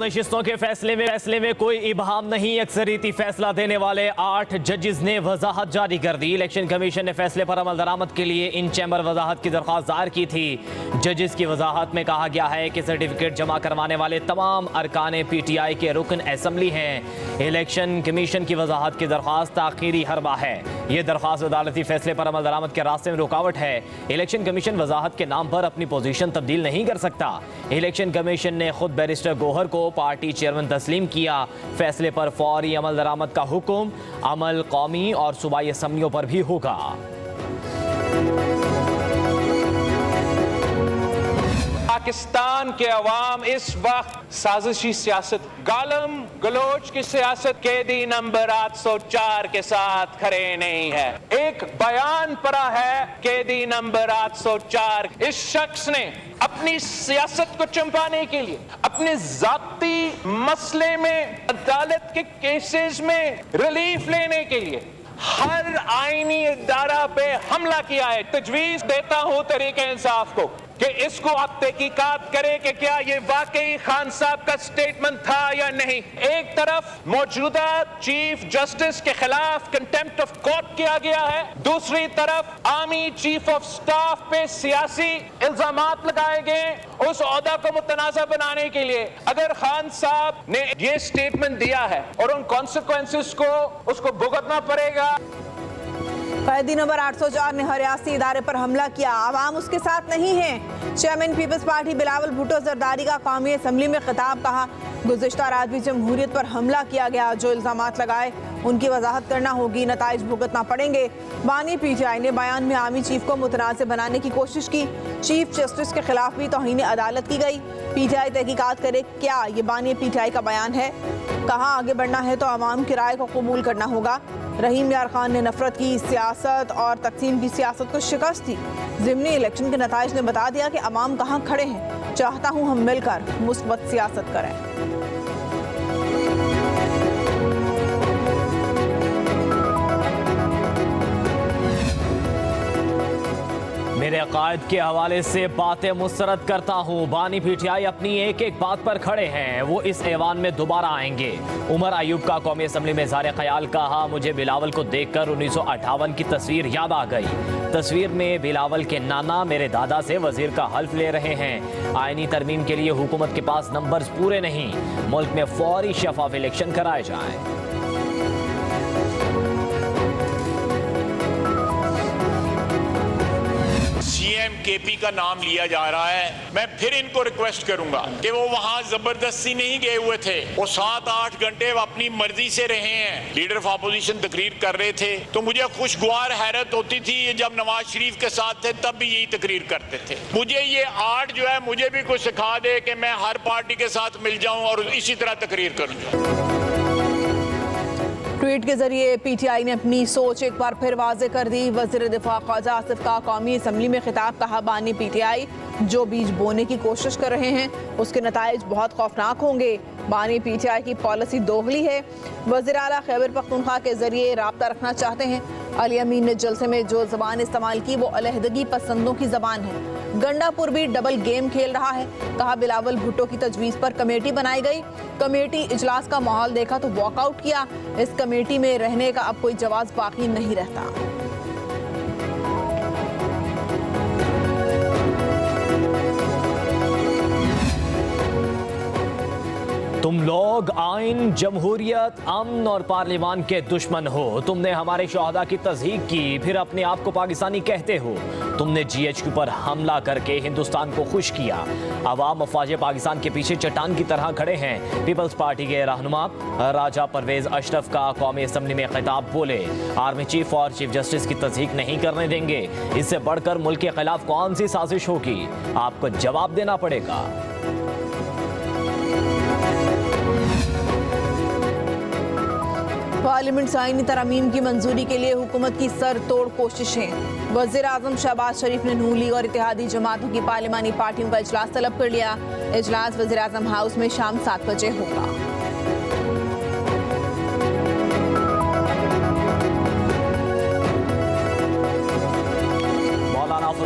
नशिस्तों के फैसले में कोई इबहम नहीं। अक्सरियती फैसला देने वाले 8 जजेस ने वजाहत जारी कर दी। इलेक्शन कमीशन ने फैसले पर अमल दरामद के लिए इन चैम्बर वजाहत की दरख्वास्त दायर की थी। जजेस की वजाहत में कहा गया है कि सर्टिफिकेट जमा करवाने वाले तमाम अरकान PTI के रुकन असम्बली हैं। इलेक्शन कमीशन की वजाहत की दरख्वास्त ताखीरी हरबा है। ये दरख्वास्त अदालती फैसले पर अमल दरामद के रास्ते में रुकावट है। इलेक्शन कमीशन वजाहत के नाम पर अपनी पोजीशन तब्दील नहीं कर सकता। इलेक्शन कमीशन ने खुद बैरिस्टर गोहर को पार्टी चेयरमैन तस्लीम किया। फैसले पर फौरी अमल दरामद का हुक्म अमल कौमी और सूबाई असम्बलियों पर भी होगा। पाकिस्तान के अवाम इस वक्त साजिशी सियासत, गालम गलोच की सियासत कैदी नंबर 804 के साथ खड़े नहीं है। एक बयान पड़ा है कैदी नंबर 804। इस शख्स ने अपनी सियासत को चंपाने के लिए, अपने जाती मसले में, अदालत के केसेस में रिलीफ लेने के लिए हर आईनी इदारा पे हमला किया है। तजवीज देता हूं तरीके इंसाफ को कि इसको आप तहकीकात करें कि क्या ये वाकई खान साहब का स्टेटमेंट था या नहीं। एक तरफ मौजूदा चीफ जस्टिस के खिलाफ कंटेम्प्ट ऑफ कोर्ट किया गया है, दूसरी तरफ आर्मी चीफ ऑफ स्टाफ पे सियासी इल्जामात लगाए गए उस ओहदा को मुतनाज़ा बनाने के लिए। अगर खान साहब ने ये स्टेटमेंट दिया है और उन कॉन्सिक्वेंसेस को उसको भुगतना पड़ेगा। कैदी नंबर 804 ने हर रियासती इदारे पर हमला किया, आवाम उसके साथ नहीं है। Chairman people's party Bilawal Bhutto Zardari का कौमी असम्बली में खिताब, कहा गुज़िश्ता रात भी जमहूरियत पर हमला किया गया, जो इल्जामात लगाए उनकी वजाहत करना होगी, नताइज भुगतना पड़ेंगे। बानी PTI ने बयान में आर्मी चीफ को मुतनाज़ बनाने की कोशिश की। चीफ जस्टिस के खिलाफ भी तौहीन अदालत की गई। PTI तहकीकात करे क्या ये बानी PTI का बयान है। कहा आगे बढ़ना है तो अवाम की राय को कबूल करना होगा। रहीम यार खान ने नफरत की सियासत और तकसीम की सियासत को शिकस्त दी। ज़िमनी इलेक्शन के नताइज ने बता दिया कि अवाम कहाँ खड़े हैं। चाहता हूँ हम मिलकर मुस्बत सियासत करें। मेरे अकायद के हवाले से बातें मुस्तरद करता हूँ। बानी PTI अपनी एक एक बात पर खड़े हैं। वो इस ऐवान में दोबारा आएंगे। उमर अयूब का कौमी असम्बली में ज़ारे ख्याल, कहा मुझे बिलावल को देखकर 1958 की तस्वीर याद आ गई। तस्वीर में बिलावल के नाना मेरे दादा से वजीर का हल्फ ले रहे हैं। आईनी तरमीम के लिए हुकूमत के पास नंबर्स पूरे नहीं। मुल्क में फौरी शफाफ इलेक्शन कराए जाएं। KP का नाम लिया जा रहा है। मैं फिर इनको रिक्वेस्ट करूंगा कि वो वहां जबरदस्ती नहीं गए हुए थे। वो 7-8 घंटे अपनी मर्जी से रहे हैं। लीडर ऑफ अपोजिशन तकरीर कर रहे थे तो मुझे खुशगवार हैरत होती थी। जब नवाज शरीफ के साथ थे तब भी यही तकरीर करते थे। मुझे ये आर्ट जो है मुझे भी कुछ सिखा दे कि मैं हर पार्टी के साथ मिल जाऊं और इसी तरह तकरीर करूं। ट्वीट के जरिए PTI ने अपनी सोच एक बार फिर वाजे कर दी। वज़ीर दिफा ख्वाजा आसिफ का कौमी असम्बली में खिताब, कहा बानी PTI जो बीज बोने की कोशिश कर रहे हैं उसके नताइज बहुत खौफनाक होंगे। बानी PTI की पॉलिसी दोगली है। वज़ीर आला खैबर पख्तूनख्वा के जरिए राब्ता रखना चाहते हैं। अली अमीन ने जलसे में जो ज़बान इस्तेमाल की वो अलहदगी पसंदों की ज़बान है। गंडापुर भी डबल गेम खेल रहा है। कहा बिलावल भुट्टो की तजवीज़ पर कमेटी बनाई गई। कमेटी इजलास का माहौल देखा तो वॉकआउट किया। इस कमेटी में रहने का अब कोई जवाब बाकी नहीं रहता। तुम लोग आइन, जमहूरियत, अमन और पार्लिमान के दुश्मन हो। तुमने हमारे शहदा की तज़हीक की, फिर अपने आप को पाकिस्तानी कहते हो। तुमने GHQ पर हमला करके हिंदुस्तान को खुश किया। अवाम अफवाज पाकिस्तान के पीछे चट्टान की तरह खड़े हैं। पीपल्स पार्टी के रहनुमा राजा परवेज अशरफ का कौमी असम्बली में खिताब, बोले आर्मी चीफ और चीफ जस्टिस की तज़हीक नहीं करने देंगे। इससे बढ़कर मुल्क के खिलाफ कौन सी साजिश होगी, आपको जवाब देना पड़ेगा। पार्लियामेंट से आईनी तरमीम की मंजूरी के लिए हुकूमत की सर तोड़ कोशिशें। वज़ीर आज़म शहबाज शरीफ ने नून लीग और इत्तेहादी जमातों की पार्लिमानी पार्टियों का इजलास तलब कर लिया। इजलास वज़ीर आज़म हाउस में शाम 7 बजे होगा।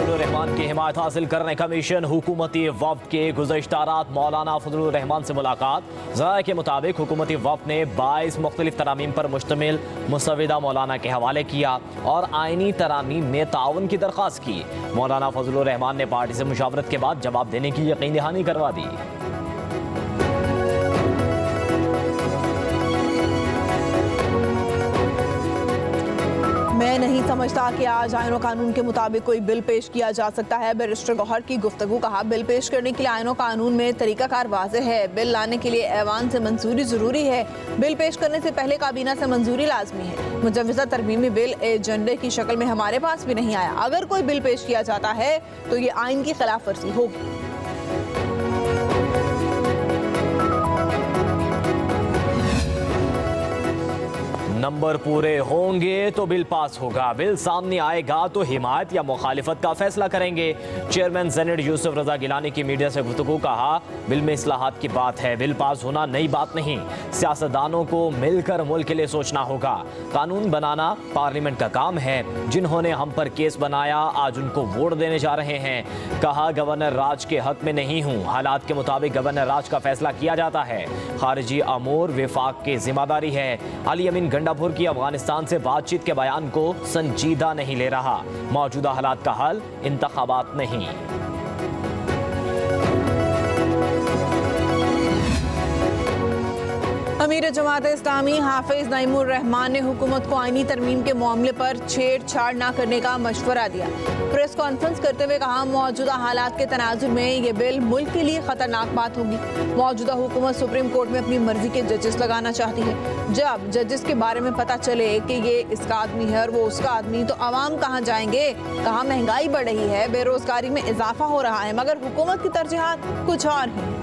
फजलुर रहमान की हिमायत हासिल करने कमीशन हुकूमती वफ्द के गुज़श्ता रात मौलाना फजलुर रहमान से मुलाकात। ज़राए के मुताबिक हुकूमती वफ्द ने 22 मुख्तलिफ तरामीम पर मुश्तमिल मुसविदा मौलाना के हवाले किया और आइनी तरामीम में ताउन की दरख्वास्त की। मौलाना फजलुर रहमान ने पार्टी से मुशावरत के बाद जवाब देने की यकीन दहानी करवा दी। मैं नहीं समझता कि आज आईन और कानून के मुताबिक कोई बिल पेश किया जा सकता है। बैरिस्टर गौहर की गुफ्तगू। कहा, बिल पेश करने के लिए आईन और कानून में तरीकाकार वाज़ेह है। बिल लाने के लिए ऐवान से मंजूरी जरूरी है। बिल पेश करने से पहले काबीना से मंजूरी लाजमी है। मुजव्वज़ा तरमीमी बिल एजेंडे की शक्ल में हमारे पास भी नहीं आया। अगर कोई बिल पेश किया जाता है तो ये आइन की खिलाफ वर्जी होगी। नंबर पूरे होंगे तो बिल पास होगा। बिल सामने आएगा तो हिमायत या मुखालिफत का फैसला करेंगे। चेयरमैन सेनेट यूसुफ रजा गिलानी की मीडिया से गुफ्तगू। कहा, बिल में इस्लाहात की बात है, बिल पास होना नई बात नहीं। सियासतदानों को मिलकर मुल्क के लिए सोचना होगा। कानून बनाना पार्लियामेंट का काम है। जिन्होंने हम पर केस बनाया आज उनको वोट देने जा रहे हैं। कहा, गवर्नर राज के हक में नहीं हूँ। हालात के मुताबिक गवर्नर राज का फैसला किया जाता है। खारिजी अमूर विफाक की जिम्मेदारी है। अली अमीन गंडापुर की अफगानिस्तान से बातचीत के बयान को संजीदा नहीं ले रहा। मौजूदा हालात का हल इंतखाबात नहीं। अमीर जमात इस्लामी हाफिज नईमुर रहमान ने हुकूमत को आईनी तरमीम के मामले पर छेड़छाड़ न करने का मशवरा दिया। प्रेस कॉन्फ्रेंस करते हुए कहा, मौजूदा हालात के तनाजुर में ये बिल मुल्क के लिए खतरनाक बात होगी। मौजूदा हुकूमत सुप्रीम कोर्ट में अपनी मर्जी के जजेस लगाना चाहती है। जब जजेस के बारे में पता चले कि ये इसका आदमी है और वो उसका आदमी, तो अवाम कहाँ जाएंगे? कहाँ महंगाई बढ़ रही है, बेरोजगारी में इजाफा हो रहा है, मगर हुकूमत की तरजीहात कुछ और हैं।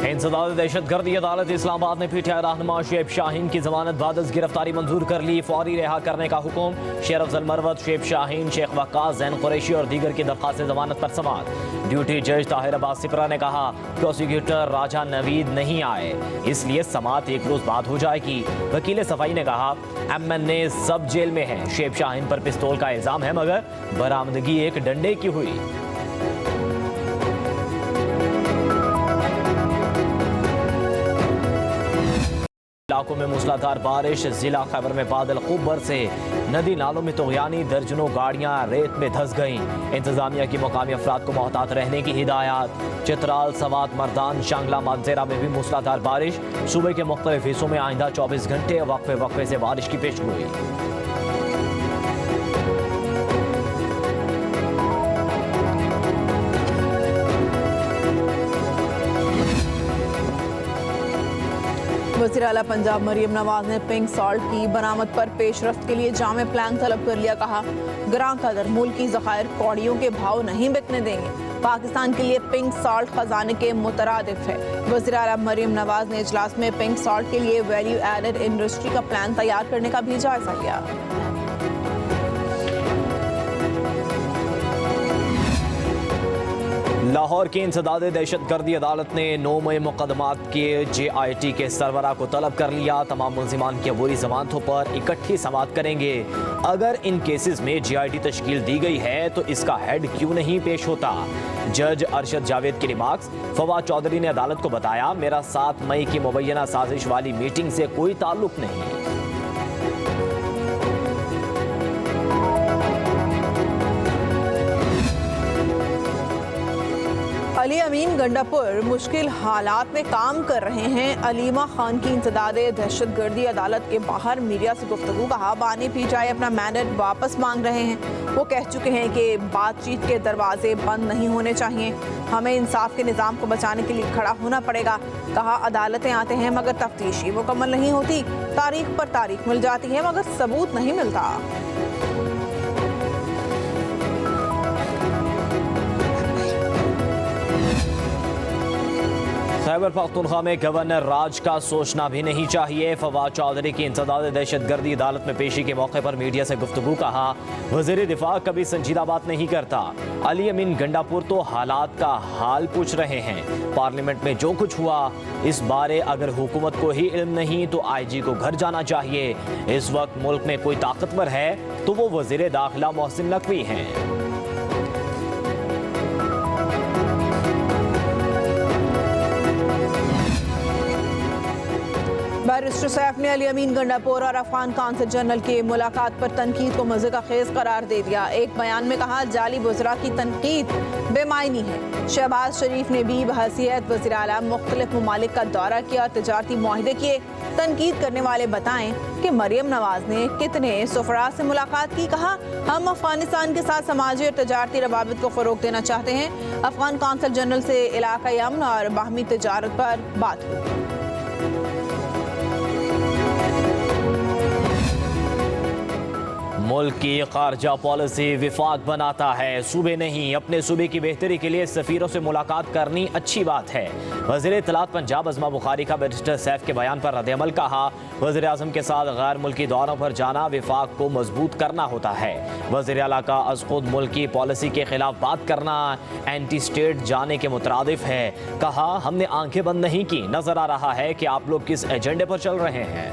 इंसदाद दहशतगर्दी अदालत इस्लामाबाद ने पीटीआई रहनुमा शेब शाहीन की जमानत बाद गिरफ्तारी मंजूर कर ली। फौरी रिहा करने का हुक्म। शेर अफजल मरवत, शेब शाहीन, शेख वक्कास, जैन कुरैशी और दीगर की दरख्वास्त जमानत पर समाअत। ड्यूटी जज ताहिर अब्बास सिपरा ने कहा, प्रोसिक्यूटर राजा नवीद नहीं आए, इसलिए समाअत एक रोज बाद हो जाएगी। वकील सफाई ने कहा, MNA सब जेल में है। शेब शाहीन पर पिस्तौल का इल्जाम है, मगर बरामदगी एक डंडे की हुई। इलाकों में मूसलाधार बारिश। जिला खैबर में बादल खूब बरसे। नदी नालों में तुग़यानी, दर्जनों गाड़ियां रेत में धंस गईं। इंतजामिया की मकामी अफराद को मोहतात रहने की हिदायत। चित्राल, सवात, मर्दान, शांगला, मानजेरा में भी मूसलाधार बारिश। सूबे के मुख्तलिफ हिस्सों में आइंदा 24 घंटे वक्फे वक्फे से बारिश की पेशगोई। वज़ीर आला पंजाब मरियम नवाज ने पिंक सॉल्ट की बरामद पर पेशरफ्त के लिए जामे प्लान तलब कर लिया। कहा, ग्रां कदर मुल्की ज़खायर कौड़ियों के भाव नहीं बिकने देंगे। पाकिस्तान के लिए पिंक सॉल्ट खजाने के मुतरादिफ है। वज़ीर आला मरियम नवाज ने इजलास में पिंक सॉल्ट के लिए वैल्यू एडेड इंडस्ट्री का प्लान तैयार करने का भी जायजा लिया। लाहौर की इंसदाद दहशतगर्दी अदालत ने 9 मई मुकदमात के JIT के सरबरा को तलब कर लिया। तमाम मुल्ज़िमान की अबूरी जमानतों पर इकट्ठी समाअत करेंगे। अगर इन केसेस में JIT तश्कील दी गई है तो इसका हेड क्यों नहीं पेश होता? जज अरशद जावेद के रिमार्क्स। फवाद चौधरी ने अदालत को बताया, मेरा 7 मई की मुबैना साजिश वाली मीटिंग से कोई ताल्लुक नहीं। अली अमीन गंडापुर मुश्किल हालात में काम कर रहे हैं। अलीमा खान की इंसदाद दहशतगर्दी अदालत के बाहर मीडिया से गुफ्तगू। कहा, बानी PTI अपना मैंडेट वापस मांग रहे हैं। वो कह चुके हैं कि बातचीत के दरवाजे बंद नहीं होने चाहिए। हमें इंसाफ के निज़ाम को बचाने के लिए खड़ा होना पड़ेगा। कहा, अदालतें आते हैं मगर तफ्तीश मुकम्मल नहीं होती। तारीख पर तारीख मिल जाती है मगर सबूत नहीं मिलता। खैबर पख्तूनख्वा में गवर्नर राज का सोचना भी नहीं चाहिए। फवाद चौधरी की इंसदाद दहशतगर्दी अदालत में पेशी के मौके पर मीडिया से गुफ्तगू। कहा, वज़ीर दिफा कभी संजीदा बात नहीं करता। अली अमीन गंडापुर तो हालात का हाल पूछ रहे हैं। पार्लियामेंट में जो कुछ हुआ इस बारे अगर हुकूमत को ही इल्म नहीं तो IG को घर जाना चाहिए। इस वक्त मुल्क में कोई ताकतवर है तो वो वज़ीर दाखिला मोहसिन नकवी हैं। बैरिस्टर सैफ ने अली अमीन गंडापुर और अफगान कौंसल जनरल की मुलाकात पर तनकीद को मज़े का खेज करार दे दिया। एक बयान में कहा, जाली बुज़रा की तनकीद बेमायनी है। शहबाज शरीफ ने भी बहसीयत वज़ीर आला मुख्तलिफ ममालिक का दौरा किया और तजारती मुआहदे किए। तनकीद करने वाले बताएं कि मरियम नवाज ने कितने सफरा से मुलाकात की। कहा, हम अफगानिस्तान के साथ समाजी और तजारती रवाबित को फ़रोग देना चाहते हैं। अफगान कौंसल जनरल से इलाकाई अमन और बाहमी तजारत पर बात हुई। मुल्क की खारजा पॉलिसी विफाक बनाता है। सूबे नहीं, अपने सूबे की बेहतरी के लिए सफीरों से मुलाकात करनी अच्छी बात है। वज़ीर इत्तलात पंजाब अज़मा बुखारी का बैरिस्टर सैफ के बयान पर रद्द-ए-अमल। कहा, वज़ीर आज़म के साथ गैर मुल्की दौरों पर जाना विफाक को मजबूत करना होता है। वज़ीर आला का अज़ खुद मुल्क की पॉलिसी के खिलाफ बात करना एंटी स्टेट जाने के मुतरादिफ है। कहा, हमने आंखें बंद नहीं की, नजर आ रहा है कि आप लोग किस एजेंडे पर चल रहे हैं।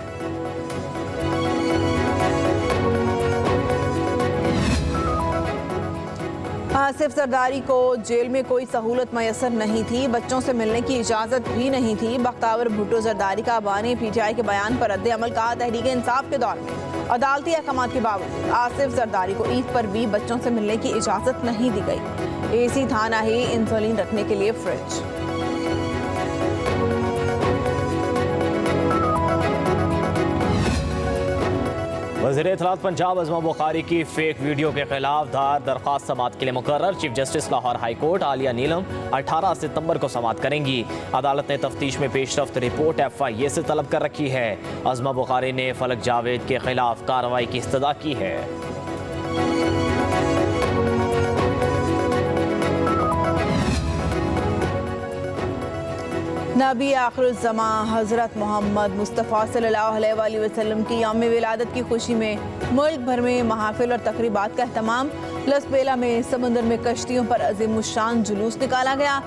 आसिफ जरदारी को जेल में कोई सहूलत मैसर नहीं थी, बच्चों से मिलने की इजाज़त भी नहीं थी। बख्तावर भुट्टो जरदारी का बानी PTI के बयान पर रद्द-ए-अमल। कहा, तहरीक इंसाफ के दौर में अदालती अहकामात के बावजूद आसिफ जरदारी को ईद पर भी बच्चों से मिलने की इजाज़त नहीं दी गई। AC था ना ही इंसुलिन रखने के लिए फ्रिज। वज़ीर इत्तलात पंजाब अज़मा बुखारी की फेक वीडियो के खिलाफ दायर दरख्वास्त समाअत के लिए मुकर्रर। Chief justice Lahore high court Aalia Neelam 18 सितंबर को समाअत करेंगी। अदालत ने तफ्तीश में पेशरफ्त रिपोर्ट FIA से तलब कर रखी है। अज़मा बुखारी ने फलक जावेद के खिलाफ कार्रवाई की इस्तदा की है। नबी आखिरुज़्ज़मा हज़रत मोहम्मद मुस्तफ़ा सल्लल्लाहु अलैहि वसल्लम की यौम विलादत की खुशी में मुल्क भर में महाफिल और तकरीबात का अहतमाम। लसबेला में समुंदर में कश्तियों पर अज़ीमुश्शान जुलूस निकाला गया।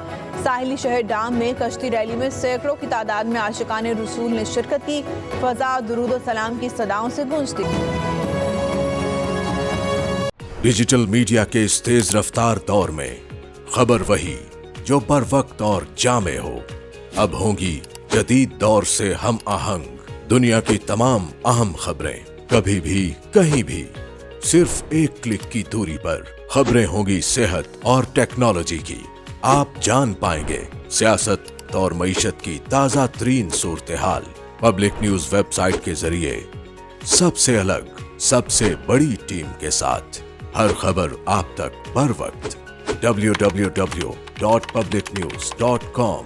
साहिली शहर डाम में कश्ती रैली में सैकड़ों की तादाद में आशिकाने रसूल ने शिरकत की। फ़ज़ा दुरूद व सलाम की सदाओं से गूंजती। डिजिटल मीडिया के इस तेज रफ्तार दौर में खबर वही जो बर वक्त और जामे हो। अब होंगी जदीद दौर से हम आहंग दुनिया की तमाम अहम खबरें, कभी भी कहीं भी, सिर्फ एक क्लिक की दूरी पर। खबरें होंगी सेहत और टेक्नोलॉजी की। आप जान पाएंगे सियासत और मईशत की ताजा तरीन सूरत हाल। पब्लिक न्यूज वेबसाइट के जरिए सबसे अलग, सबसे बड़ी टीम के साथ हर खबर आप तक बर वक्त। www.publicnews.com